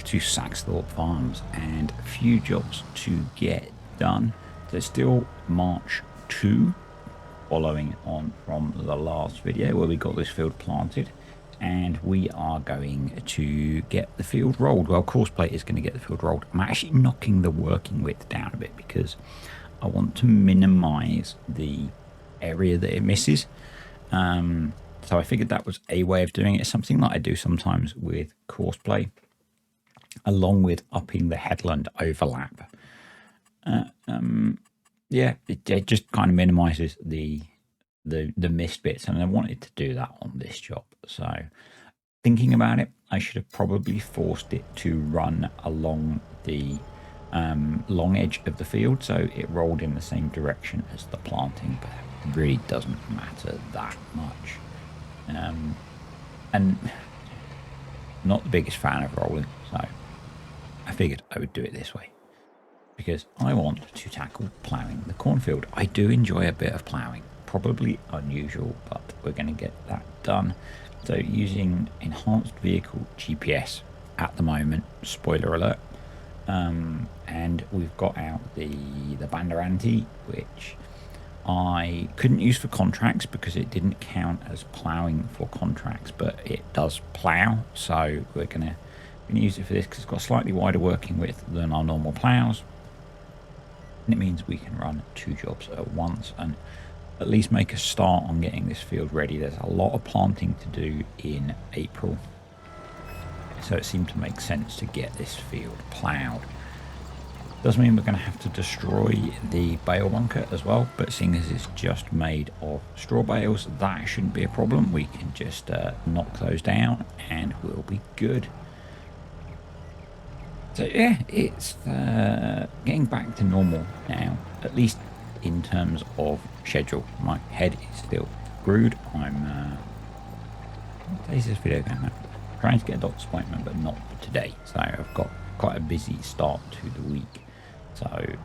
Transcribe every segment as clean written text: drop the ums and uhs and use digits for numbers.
to Saxthorpe Farms and a few jobs to get done. There's still March 2, following on from the last video where we got this field planted, and we are going to get the field rolled. Well, course plate is going to get the field rolled. I'm actually knocking the working width down a bit because I want to minimize the area that it misses. So I figured that was a way of doing it. Something that I do sometimes with course play, along with upping the headland overlap. Yeah, it just kind of minimizes the missed bits, and I wanted to do that on this job. So thinking about it, I should have probably forced it to run along the long edge of the field, so it rolled in the same direction as the planting, but it really doesn't matter that much. And not the biggest fan of rolling, so I figured I would do it this way because I want to tackle ploughing the cornfield. I do enjoy a bit of ploughing, probably unusual, but we're going to get that done. So using enhanced vehicle GPS at the moment, spoiler alert, and we've got out the Banderanti, which I couldn't use for contracts because it didn't count as ploughing for contracts, but it does plough. So we're gonna use it for this because it's got a slightly wider working width than our normal ploughs, and it means we can run 2 jobs at once and at least make a start on getting this field ready. There's a lot of planting to do in April, so it seemed to make sense to get this field ploughed. Does mean we're going to have to destroy the bale bunker as well, but seeing as it's just made of straw bales, that shouldn't be a problem. We can just knock those down and we'll be good. So yeah, it's getting back to normal now, at least in terms of schedule. My head is still screwed. What day is this video going out? I'm trying to get a doctor's appointment, but not for today. So I've got quite a busy start to the week. So I'm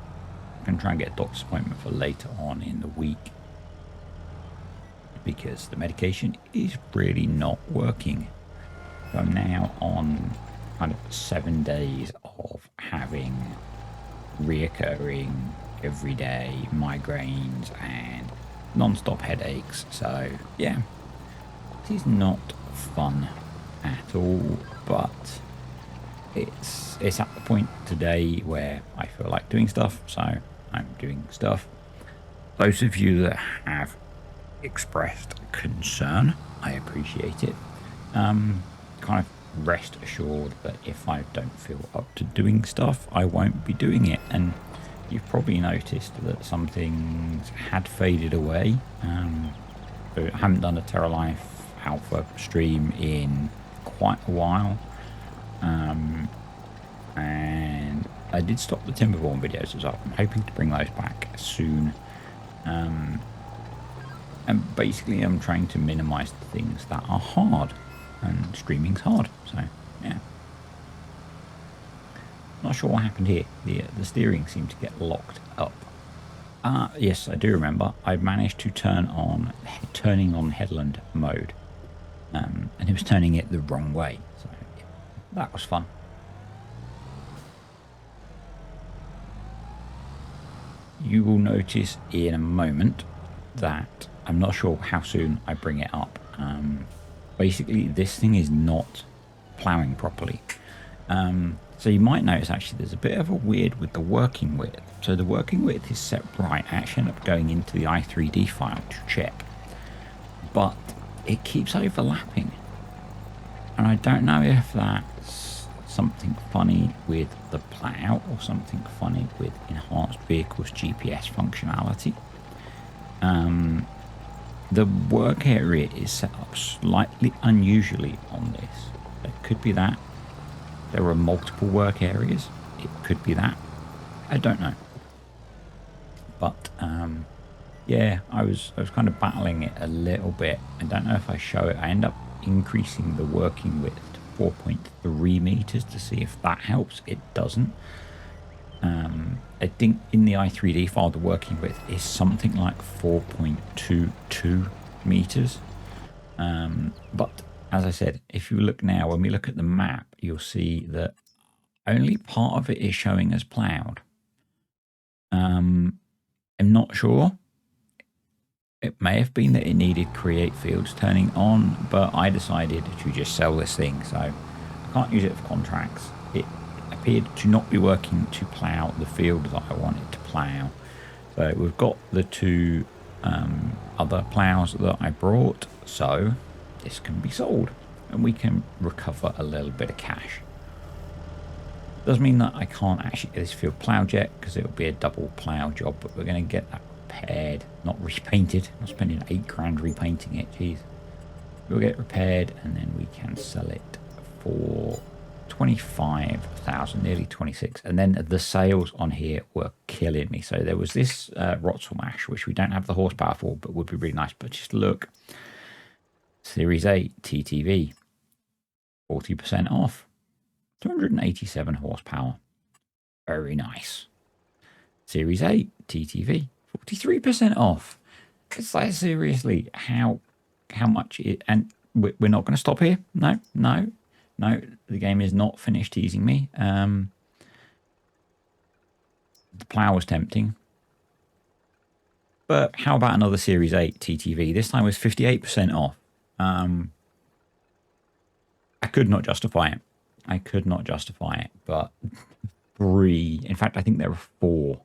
going to try and get a doctor's appointment for later on in the week because the medication is really not working. So I'm now on kind of 7 days of having reoccurring everyday migraines and non-stop headaches. So yeah, it is not fun at all, but it's at the point today where I feel like doing stuff, so I'm doing stuff. Those of you that have expressed concern, I appreciate it. Kind of rest assured that if I don't feel up to doing stuff, I won't be doing it. And you've probably noticed that some things had faded away. I haven't done a Terra Life Alpha stream in quite a while. And I did stop the Timberborn videos as well. I'm hoping to bring those back soon. And basically I'm trying to minimize the things that are hard, and streaming's hard, so yeah. Not sure what happened here. The steering seemed to get locked up. Yes, I do remember. I managed to turning on headland mode, and it was turning it the wrong way. So yeah, that was fun. You will notice in a moment that I'm not sure how soon I bring it up. Basically, this thing is not ploughing properly. So you might notice actually there's a bit of a weird with the working width. So the working width is set right. I actually end up going into the i3D file to check, but it keeps overlapping. And I don't know if that's something funny with the plough or something funny with enhanced vehicles GPS functionality. The work area is set up slightly unusually on this. It could be that. There are multiple work areas. It could be that. I don't know. But yeah, I was kind of battling it a little bit. I don't know if I show it. I end up increasing the working width to 4.3 meters to see if that helps. It doesn't. I think in the i3D file the working width is something like 4.22 meters. But as I said, if you look now, when we look at the map, you'll see that Only part of it is showing as ploughed. I'm not sure. It may have been that it needed create fields turning on, but I decided to just sell this thing, so I can't use it for contracts. It appeared to not be working to plough the field that I wanted to plough. So we've got the two other ploughs that I brought, so this can be sold and we can recover a little bit of cash. Does mean that I can't actually get this field ploughed yet because it will be a double plough job, but we're going to get that repaired, not repainted. I'm spending £8 repainting it, jeez. We'll get it repaired and then we can sell it for 25,000, nearly 26. And then the sales on here were killing me. So there was this Rotzel Mash, which we don't have the horsepower for, but would be really nice. But just look, Series 8 TTV, 40% off, 287 horsepower. Very nice. Series 8 TTV, 43% off. It's like, seriously, how much it, and we're not going to stop here. No, the game is not finished teasing me. The plough was tempting, but how about another Series 8 TTV? This time was 58% off. I could not justify it. But 3, in fact I think there are 4.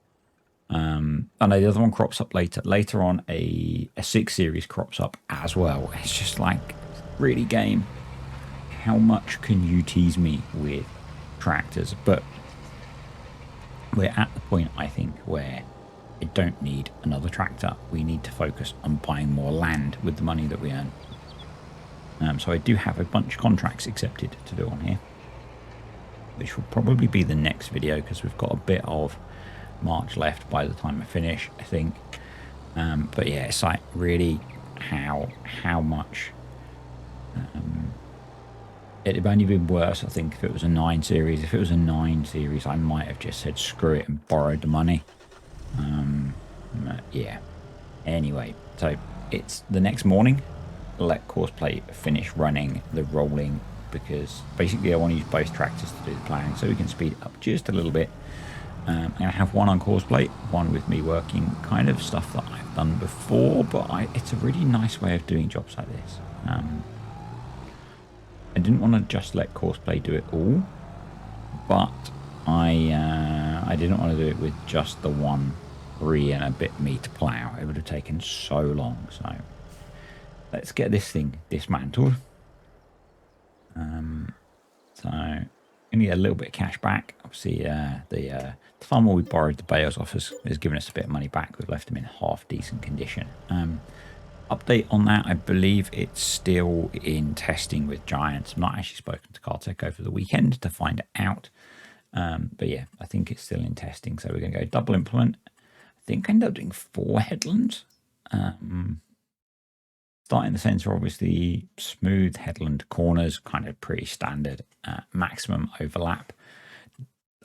I know the other one crops up later on. A 6 series crops up as well. It's just like, really, game, how much can you tease me with tractors? But we're at the point, I think, where I don't need another tractor. We need to focus on buying more land with the money that we earn. So I do have a bunch of contracts accepted to do on here, which will probably be the next video because we've got a bit of March left by the time I finish, I think. But yeah, it's like, really, how much. It'd have only been worse, I think, if it was a 9 series. If it was a 9 series, I might have just said screw it and borrowed the money. Yeah. Anyway, so it's the next morning. Let Courseplay finish running the rolling, because basically I want to use both tractors to do the ploughing so we can speed it up just a little bit. I'm going to have one on Courseplay, one with me working kind of stuff that I've done before, but it's a really nice way of doing jobs like this. I didn't want to just let Courseplay do it all, but I didn't want to do it with just the 1.3 and a bit me to plough. It would have taken so long. So let's get this thing dismantled. So we need a little bit of cash back. Obviously, the farmer we borrowed the bales off has given us a bit of money back. We've left them in half decent condition. Update on that, I believe it's still in testing with Giants. I've not actually spoken to Cartech over the weekend to find out. But yeah, I think it's still in testing. So we're going to go double implement. I think I ended up doing 4 headlands. Starting the center, obviously, smooth headland corners, kind of pretty standard. Maximum overlap.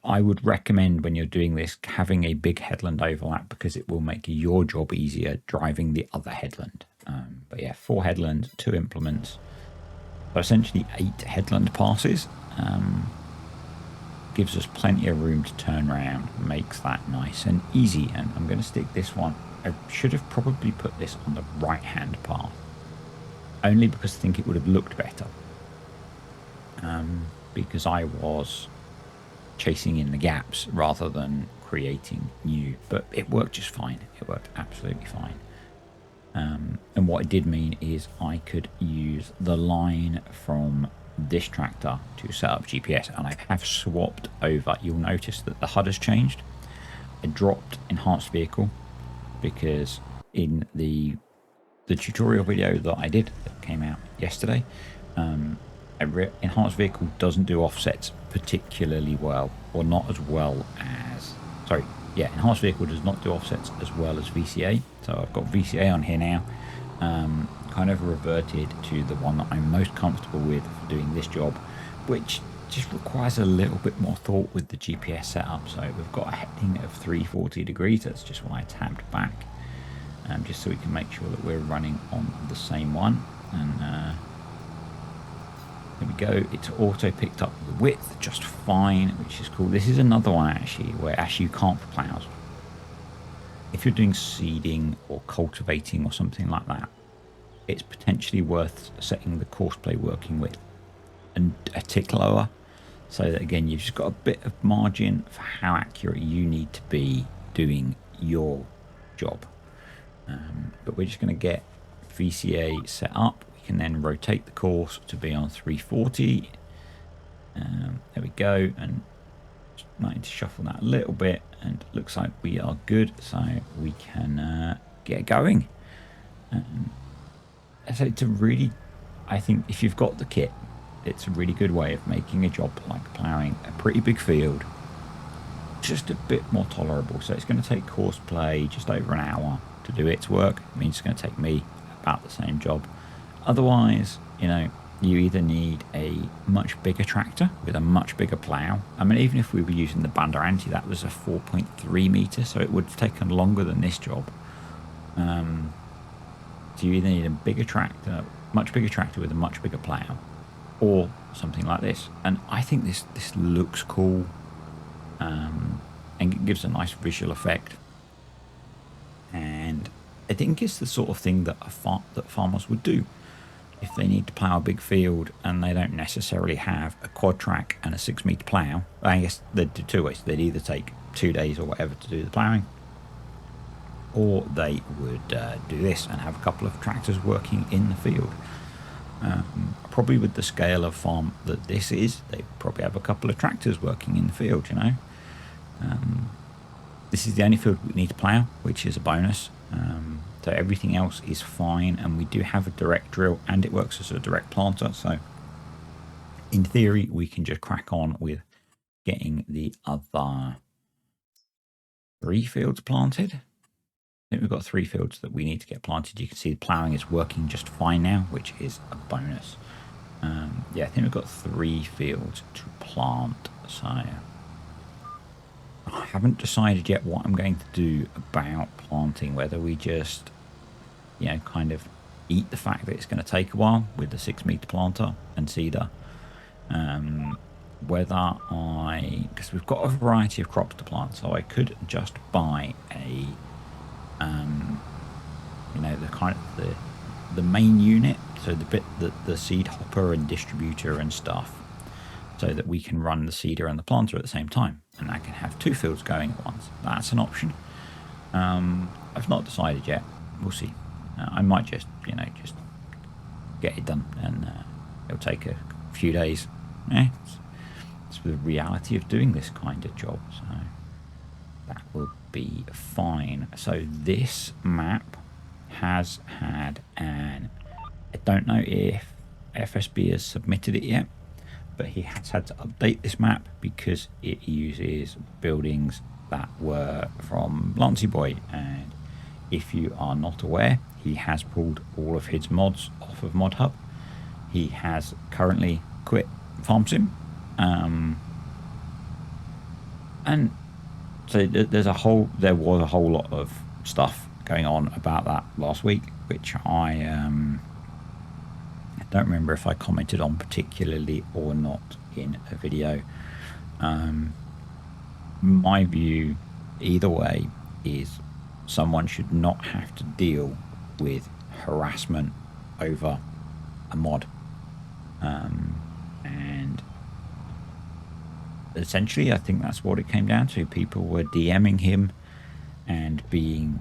I would recommend when you're doing this having a big headland overlap, because it will make your job easier driving the other headland. But yeah, 4 headlands, 2 implements. So essentially 8 headland passes. Gives us plenty of room to turn around, makes that nice and easy. And I'm going to stick this one. I should have probably put this on the right hand path, only because I think it would have looked better. Because I was chasing in the gaps rather than creating new, but it worked just fine. It worked absolutely fine. And what it did mean is I could use the line from this tractor to set up GPS, and I have swapped over. You'll notice that the HUD has changed. I dropped enhanced vehicle because in the tutorial video that I did that came out yesterday, enhanced vehicle doesn't do offsets particularly well, or not as well as, sorry, yeah, enhanced vehicle does not do offsets as well as VCA. So I've got VCA on here now, kind of reverted to the one that I'm most comfortable with for doing this job, which just requires a little bit more thought with the GPS setup. So we've got a heading of 340 degrees. That's just why I tabbed back, just so we can make sure that we're running on the same one. And there we go. It's auto picked up the width just fine, which is cool. This is another one actually where actually you can't for plows. If you're doing seeding or cultivating or something like that, it's potentially worth setting the courseplay working width and a tick lower, so that again you've just got a bit of margin for how accurate you need to be doing your job. But we're just going to get VCA set up. We can then rotate the course to be on 340. There we go, and just need to shuffle that a little bit, and it looks like we are good, so we can get going. So it's a really, I think if you've got the kit, it's a really good way of making a job like ploughing a pretty big field just a bit more tolerable. So it's going to take courseplay just over an hour to do its work. It means it's going to take me about the same job. Otherwise, you know, you either need a much bigger tractor with a much bigger plough. I mean, even if we were using the Banderanti, that was a 4.3 metre, so it would have taken longer than this job. So you either need a bigger tractor, much bigger tractor with a much bigger plough, or something like this. And I think this looks cool, and it gives a nice visual effect. And I think it's the sort of thing that that farmers would do if they need to plough a big field and they don't necessarily have a quad track and a 6 metre plough. I guess they'd do two ways. They'd either take 2 days or whatever to do the ploughing, or they would do this and have a couple of tractors working in the field. Probably with the scale of farm that this is, they probably have a couple of tractors working in the field, you know. This is the only field we need to plough, which is a bonus. So everything else is fine, and we do have a direct drill and it works as a direct planter. So in theory, we can just crack on with getting the other 3 fields planted. I think we've got 3 fields that we need to get planted. You can see the ploughing is working just fine now, which is a bonus. Yeah, I think we've got 3 fields to plant. So I haven't decided yet what I'm going to do about planting, whether we just, you know, kind of eat the fact that it's going to take a while with the 6 metre planter and seeder. Whether because we've got a variety of crops to plant, so I could just buy a, you know, the main unit, so the bit that the seed hopper and distributor and stuff, so that we can run the seeder and the planter at the same time, and I can have 2 fields going at once. That's an option. I've not decided yet. We'll see. I might just, you know, just get it done, and it'll take a few days. It's the reality of doing this kind of job, so that will be fine. So this map has had I don't know if FSB has submitted it yet, but he has had to update this map because it uses buildings that were from Lancey Boy, and if you are not aware, he has pulled all of his mods off of Mod Hub. He has currently quit Farm Sim, and so there was a whole lot of stuff going on about that last week, which I don't remember if I commented on particularly or not in a video. My view, either way, is someone should not have to deal with harassment over a mod. And essentially, I think that's what it came down to. People were DMing him and being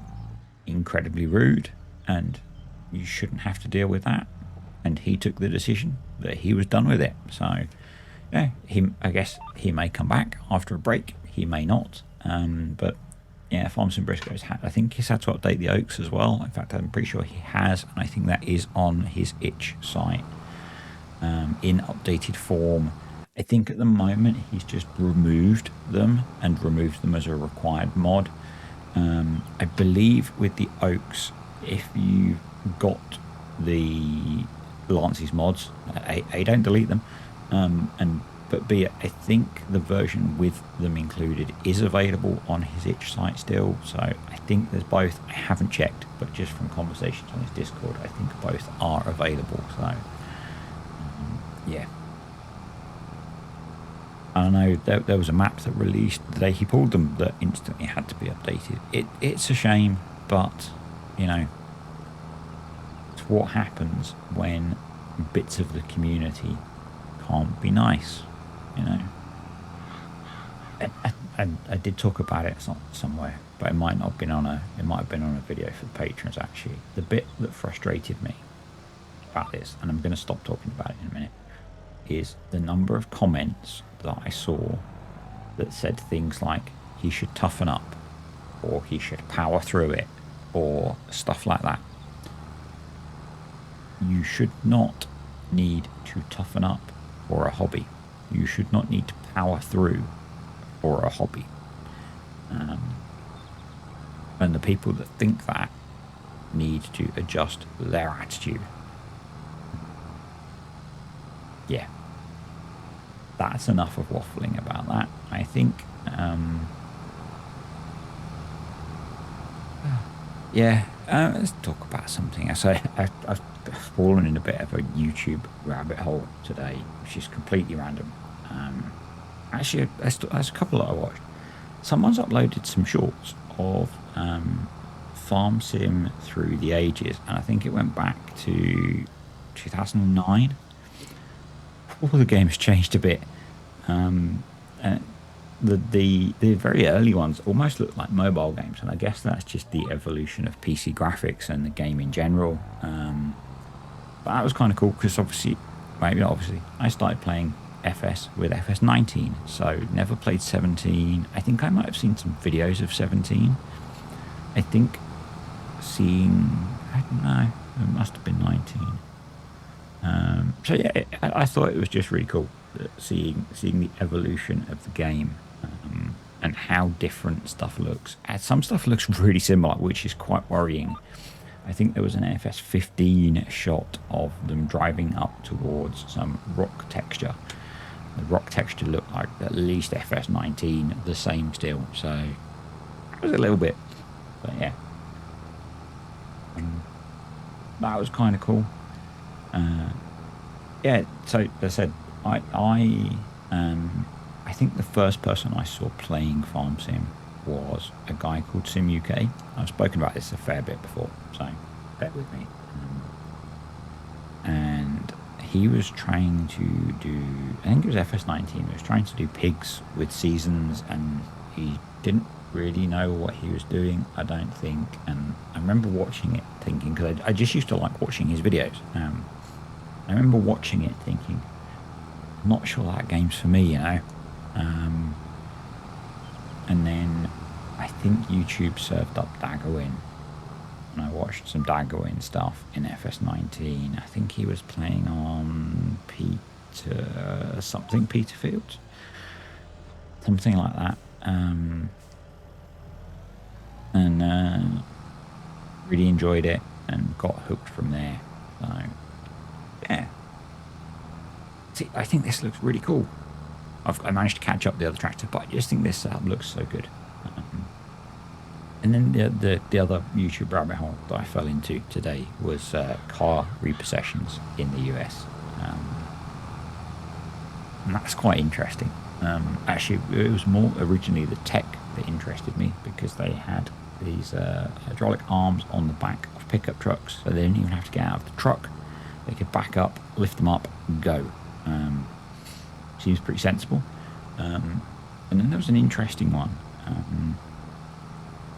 incredibly rude, and you shouldn't have to deal with that. And he took the decision that he was done with it. So, yeah, I guess he may come back after a break. He may not. But yeah, Farms and Briscoe's I think he's had to update the Oaks as well. In fact, I'm pretty sure he has, and I think that is on his itch site in updated form. I think at the moment he's just removed them as a required mod. I believe with the Oaks, if you got the Lancey's mods, A, don't delete them, but B, I think the version with them included is available on his itch site still. So I think there's both. I haven't checked, but just from conversations on his Discord, I think both are available. So yeah, I know there was a map that released the day he pulled them that instantly had to be updated. It's a shame, but, you know, it's what happens when bits of the community can't be nice, you know. I did talk about it somewhere, but it might not have been on a video for the patrons. Actually, the bit that frustrated me about this, and I'm going to stop talking about it in a minute, is the number of comments that I saw that said things like he should toughen up, or he should power through it, or stuff like that. You should not need to toughen up for a hobby. You should not need to power through for a hobby. And the people that think that need to adjust their attitude. Yeah. That's enough of waffling about that. I think, let's talk about something else. I've fallen in a bit of a YouTube rabbit hole today, which is completely random. Actually, there's a couple that I watched. Someone's uploaded some shorts of Farm Sim Through the Ages, and I think it went back to 2009. All the game's changed a bit. And the very early ones almost look like mobile games, and I guess that's just the evolution of PC graphics and the game in general. But that was kind of cool because maybe not obviously, I started playing FS with FS19, so never played 17. I think I might have seen some videos of 17. I think I don't know, it must have been 19. So yeah, I thought it was just really cool seeing the evolution of the game, and how different stuff looks. Some stuff looks really similar, which is quite worrying. I think there was an FS15 shot of them driving up towards some rock texture. The rock texture looked like at least FS19, the same still. So it was a little bit, but yeah, that was kind of cool. Yeah, so as I said, I think the first person I saw playing Farm Sim was a guy called Sim UK. I've spoken about this a fair bit before, so bear with me. And he was trying to do, I think it was FS19, he was trying to do pigs with seasons, and he didn't really know what he was doing, I don't think. And I remember watching it thinking, because I just used to like watching his videos. I remember watching it thinking, I'm not sure that game's for me, you know. And then I think YouTube served up Daggerwin, and I watched some Daggerwin stuff in FS19. I think he was playing on Peterfield, something like that. And really enjoyed it and got hooked from there. So yeah. See, I think this looks really cool. I managed to catch up the other tractor, but I just think this setup looks so good. And then the other YouTube rabbit hole that I fell into today was car repossessions in the US. And that's quite interesting. Actually, it was more originally the tech that interested me, because they had these hydraulic arms on the back of pickup trucks, so they didn't even have to get out of the truck. They could back up, lift them up, and go. Seems pretty sensible. And then there was an interesting one.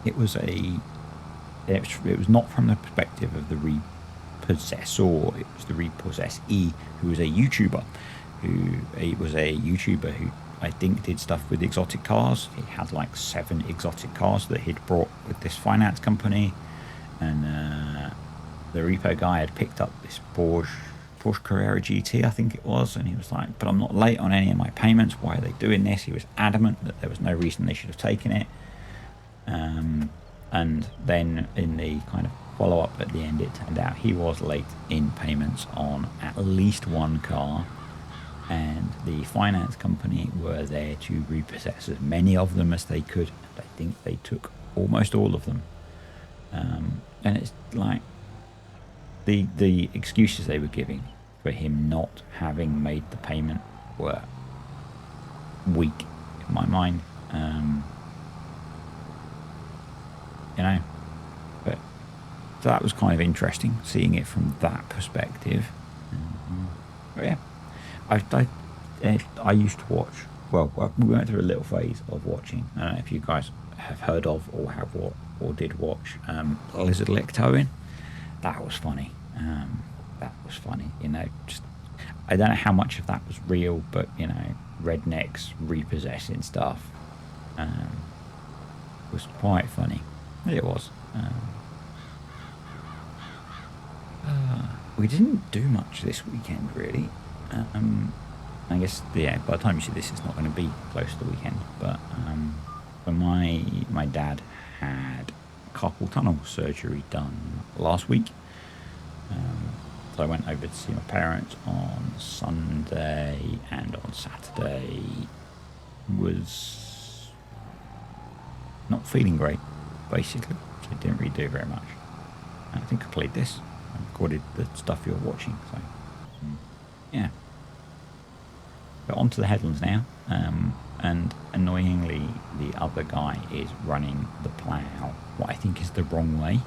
It was not from the perspective of the repossessor. It was the repossessee, who was a YouTuber. Who I think did stuff with exotic cars. He had like 7 exotic cars that he'd brought with this finance company, and the repo guy had picked up this Porsche Carrera GT, I think it was, and he was like, but I'm not late on any of my payments, why are they doing this? He was adamant that there was no reason they should have taken it. And then in the kind of follow-up at the end, it turned out he was late in payments on at least 1 car, and the finance company were there to repossess as many of them as they could. And I think they took almost all of them. And it's like the excuses they were giving for him not having made the payment were week in my mind. You know, but so that was kind of interesting seeing it from that perspective. But yeah, I used to watch. Well, we went through a little phase of watching. I don't know if you guys have heard of or have what or did watch Lizard Lick Towing. That was funny. That was funny. You know, just I don't know how much of that was real, but you know, rednecks repossessing stuff was quite funny. It was. We didn't do much this weekend, really. I guess, yeah, by the time you see this, it's not going to be close to the weekend. But when my dad had carpal tunnel surgery done last week, so I went over to see my parents on Sunday, and on Saturday was not feeling great, basically. So I didn't really do very much. I think I played this. I recorded the stuff you're watching. So, yeah. But onto the headlands now. And annoyingly, the other guy is running the plough, what I think is the wrong way.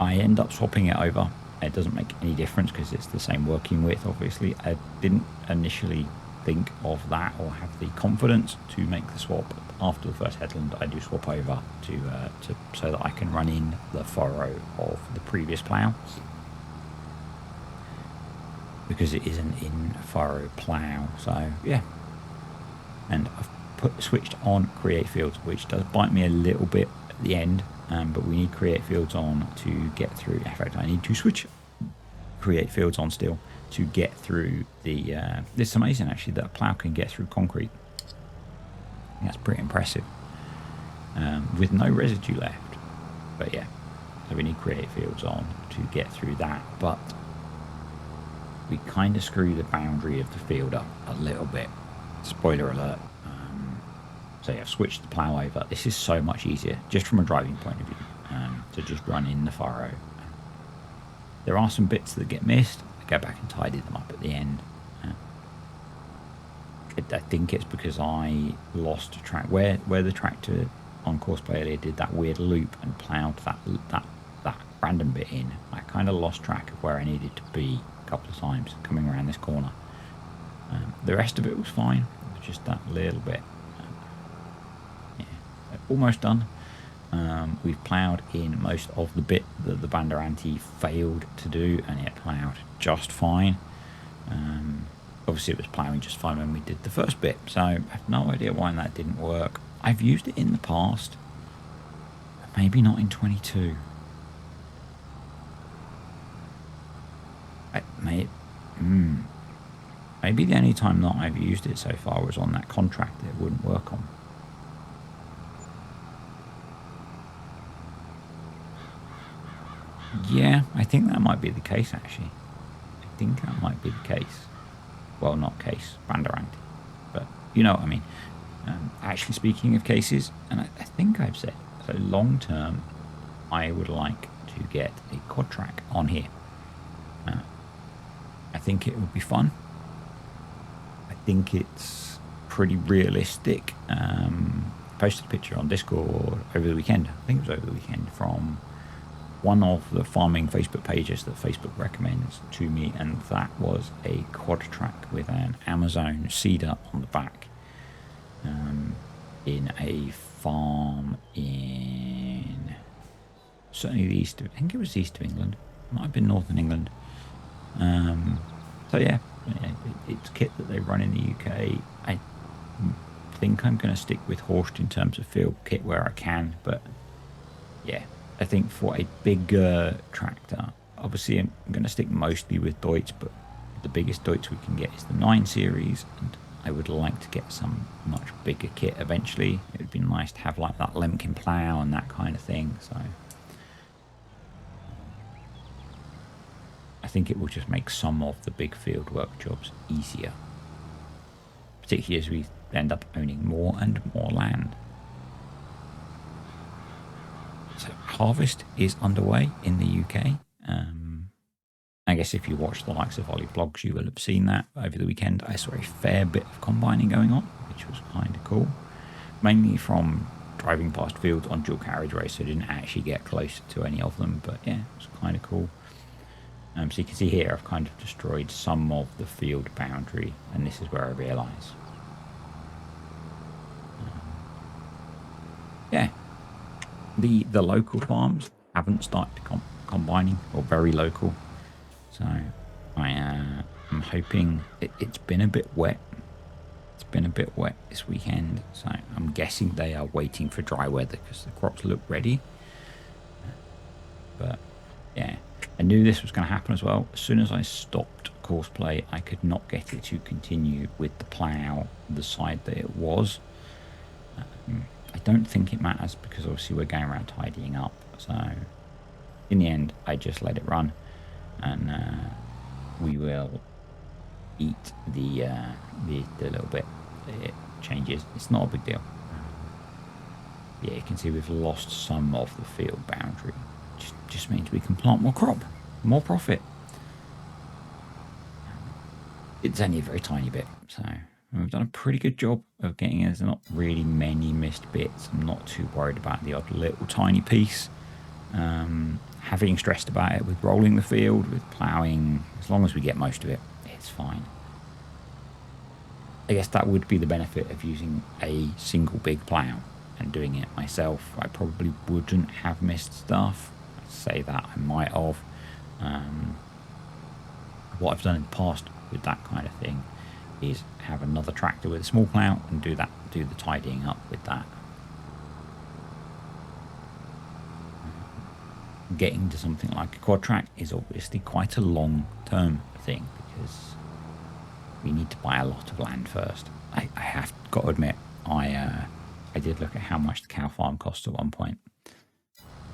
I end up swapping it over. It doesn't make any difference because it's the same working width, obviously. I didn't initially think of that or have the confidence to make the swap. After the first headland, I do swap over to so that I can run in the furrow of the previous plough, because it is an in furrow plough. So yeah, and I've switched on create fields, which does bite me a little bit at the end, but we need create fields on to get through. In fact, I need to switch create fields on still to get through the it's amazing actually that a plough can get through concrete. That's pretty impressive, with no residue left. But yeah, so we need create fields on to get through that, but we kind of screw the boundary of the field up a little bit. Spoiler alert. So yeah, I've switched the plough over. This is so much easier, just from a driving point of view, to just run in the furrow. There are some bits that get missed. I go back and tidy them up at the end. I think it's because I lost a track where the tractor on Courseplay earlier did that weird loop and ploughed that random bit in. I kind of lost track of where I needed to be a couple of times coming around this corner. The rest of it was fine. It was just that little bit. Yeah, almost done. We've ploughed in most of the bit that the Banderanti failed to do, and it ploughed just fine. Obviously it was ploughing just fine when we did the first bit, so I have no idea why that didn't work. I've used it in the past, but maybe not in 22. Maybe the only time that I've used it so far was on that contract that it wouldn't work on. Yeah, I think that might be the case, actually. I think that might be the case. Well, not case, Banderanti, but you know what I mean. Actually, speaking of cases, and I think I've said, so long term, I would like to get a quad track on here. I think it would be fun. I think it's pretty realistic. I posted a picture on Discord over the weekend. I think it was over the weekend, from one of the farming Facebook pages that Facebook recommends to me, and that was a quad track with an Amazon cedar on the back, in a farm in certainly the east of, I think it was east of England, might have been northern England. So yeah, it's kit that they run in the UK. I think I'm going to stick with Horst in terms of field kit where I can, but yeah, I think for a bigger tractor, obviously I'm going to stick mostly with Deutz, but the biggest Deutz we can get is the 9 series, and I would like to get some much bigger kit eventually. It would be nice to have like that Lemkin plough and that kind of thing, so I think it will just make some of the big field work jobs easier, particularly as we end up owning more and more land. So harvest is underway in the UK. I guess if you watch the likes of Ollie Vlogs, you will have seen that over the weekend. I saw a fair bit of combining going on, which was kind of cool. Mainly from driving past fields on dual carriageway, so I didn't actually get close to any of them. But yeah, it was kind of cool. So you can see here I've kind of destroyed some of the field boundary, and this is where I realise. Yeah, the local farms haven't started combining, or very local. So I'm hoping it's been a bit wet. It's been a bit wet this weekend, so I'm guessing they are waiting for dry weather because the crops look ready. But yeah, I knew this was going to happen as well. As soon as I stopped course play, I could not get it to continue with the plough the side that it was. I don't think it matters because obviously we're going around tidying up. So in the end, I just let it run, and we will eat the little bit it changes. It's not a big deal. Yeah, you can see we've lost some of the field boundary. Just means we can plant more crop, more profit. It's only a very tiny bit, so we've done a pretty good job of getting. There's not really many missed bits. I'm not too worried about the odd little tiny piece. Having stressed about it with rolling the field, with ploughing, as long as we get most of it, it's fine. I guess that would be the benefit of using a single big plough and doing it myself. I probably wouldn't have missed stuff. I'd say that I might have. What I've done in the past with that kind of thing is have another tractor with a small plough and do the tidying up with that. Getting to something like a quad track is obviously quite a long-term thing because we need to buy a lot of land first. I have got to admit, I did look at how much the cow farm cost at one point.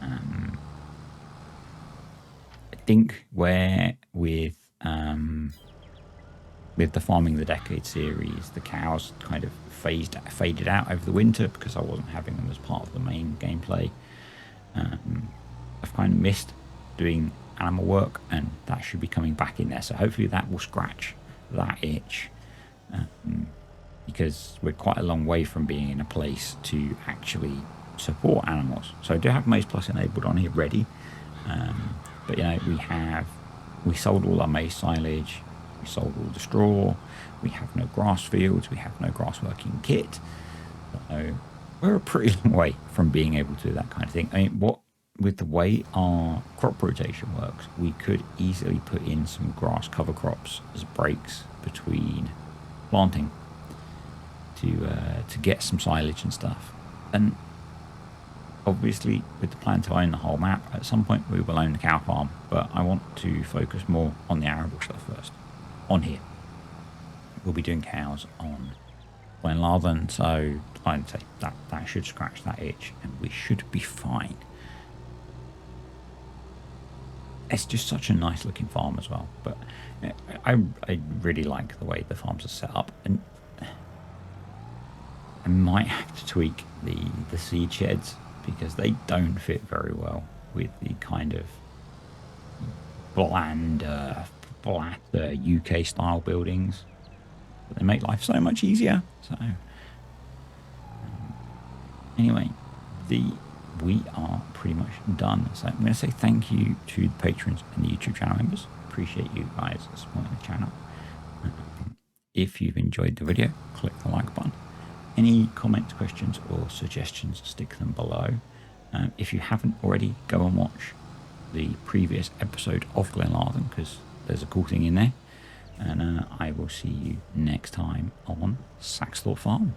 I think where with the Farming the Decade series, the cows kind of faded out over the winter because I wasn't having them as part of the main gameplay. I've kind of missed doing animal work, and that should be coming back in there. So hopefully that will scratch that itch, because we're quite a long way from being in a place to actually support animals. So I do have Maize Plus enabled on here ready, but you know, we sold all our maize silage, we sold all the straw, we have no grass fields, we have no grass working kit. So we're a pretty long way from being able to do that kind of thing. I mean, with the way our crop rotation works, we could easily put in some grass cover crops as breaks between planting to get some silage and stuff. And obviously, with the plan to own the whole map, at some point we will own the cow farm, but I want to focus more on the arable stuff first. On here, we'll be doing cows on Glenlarthen, so I'd say that should scratch that itch, and we should be fine. It's just such a nice looking farm as well, but I really like the way the farms are set up, and I might have to tweak the seed sheds because they don't fit very well with the kind of bland, flat UK style buildings. But they make life so much easier. So anyway, we are pretty much done. So I'm going to say thank you to the patrons and the YouTube channel members. Appreciate you guys supporting the channel. If you've enjoyed the video, click the like button. Any comments, questions or suggestions, stick them below. If you haven't already, go and watch the previous episode of Glenlarthen because there's a cool thing in there. And I will see you next time on Saxthorpe Farm.